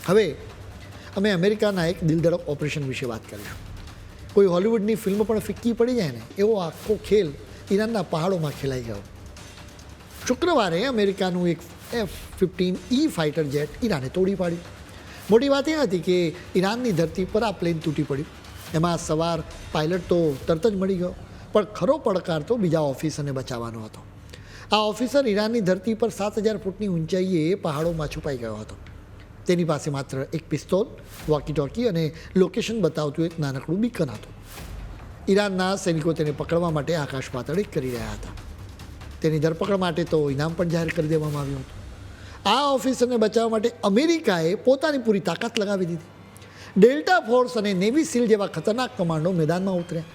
હવે અમે અમેરિકાના એક દિલધડક ઓપરેશન વિશે વાત કરીશું. કોઈ હોલિવૂડની ફિલ્મ પણ ફિક્કી પડી જાય ને એવો આખો ખેલ ઈરાનના પહાડોમાં ખેલાઈ ગયો. શુક્રવારે અમેરિકાનું એક F-15E ફાઇટર જેટ ઈરાને તોડી પાડ્યું. મોટી વાત એ હતી કે ઈરાનની ધરતી પર આ પ્લેન તૂટી પડ્યું. એમાં સવાર પાયલટ તો તરત જ મળી ગયો, પણ ખરો પડકાર તો બીજા ઓફિસરને બચાવવાનો હતો. આ ઓફિસર ઈરાનની ધરતી પર 7,000 ફૂટની ઊંચાઈએ પહાડોમાં છુપાઈ ગયો હતો. તેની પાસે માત્ર એક પિસ્તોલ, વોકી ટોકી અને લોકેશન બતાવતું એક નાનકડું બીકન હતું. ઈરાનના સૈનિકો તેને પકડવા માટે આકાશ પાતળ કરી રહ્યા હતા. તેની ધરપકડ માટે તો ઇનામ પણ જાહેર કરી દેવામાં આવ્યું હતું. આ ઓફિસરને બચાવવા માટે અમેરિકાએ પોતાની પૂરી તાકાત લગાવી દીધી. ડેલ્ટા ફોર્સ અને નેવી સીલ જેવા ખતરનાક કમાન્ડો મેદાનમાં ઉતર્યા.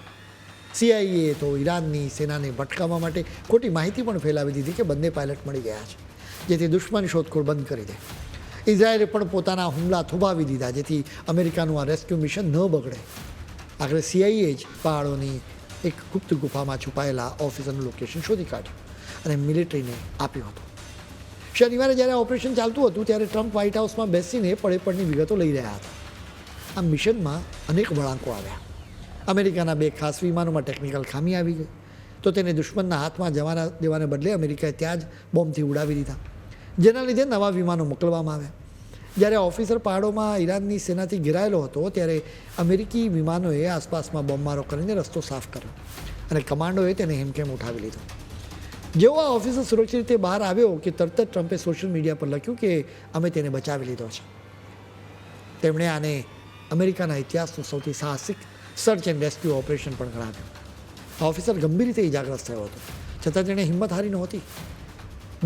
CIA તો ઈરાનની સેનાને ભટકાવવા માટે ખોટી માહિતી પણ ફેલાવી દીધી કે બંને પાયલટ મળી ગયા છે, જેથી દુશ્મન શોધખોળ બંધ કરી દે. ઇઝરાયેલે પણ પોતાના હુમલા થોભાવી દીધા, જેથી અમેરિકાનું આ રેસ્ક્યુ મિશન ન બગડે. આખરે CIA જ પહાડોની એક ગુપ્ત ગુફામાં છુપાયેલા ઓફિસરનું લોકેશન શોધી કાઢ્યું અને મિલિટરીને આપ્યું હતું. શનિવારે જ્યારે ઓપરેશન ચાલતું હતું ત્યારે ટ્રમ્પ વ્હાઇટ હાઉસમાં બેસીને પડેપડની વિગતો લઈ રહ્યા હતા. આ મિશનમાં અનેક વળાંકો આવ્યા. અમેરિકાના 2 ખાસ વિમાનોમાં ટેકનિકલ ખામી આવી ગઈ, તો તેને દુશ્મનના હાથમાં જવા દેવાને બદલે અમેરિકાએ ત્યાં જ બોમ્બથી ઉડાવી દીધા, જેના લીધે નવા વિમાનો મોકલવામાં આવ્યા. જ્યારે ઓફિસર પહાડોમાં ઈરાનની સેનાથી ઘેરાયેલો હતો ત્યારે અમેરિકી વિમાનોએ આસપાસમાં બોમ્બમારો કરીને રસ્તો સાફ કર્યો અને કમાન્ડોએ તેને હેમખેમ ઉઠાવી લીધો. જેવો આ ઓફિસર સુરક્ષિત રીતે બહાર આવ્યો કે તરત જ ટ્રમ્પે સોશિયલ મીડિયા પર લખ્યું કે અમે તેને બચાવી લીધો છે. તેમણે આને અમેરિકાના ઇતિહાસનું સૌથી સાહસિક સર્ચ એન્ડ રેસ્ક્યુ ઓપરેશન પણ ગણાવ્યું. આ ઓફિસર ગંભીર રીતે ઇજાગ્રસ્ત થયો હતો, છતાં તેણે હિંમત હારી નહોતી.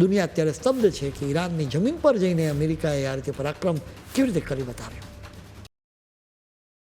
દુનિયા અત્યારે સ્તબ્ધ છે કે ઈરાનની જમીન પર જઈને અમેરિકાએ આ રીતે પરાક્રમ કેવી રીતે કરી બતાવ્યું.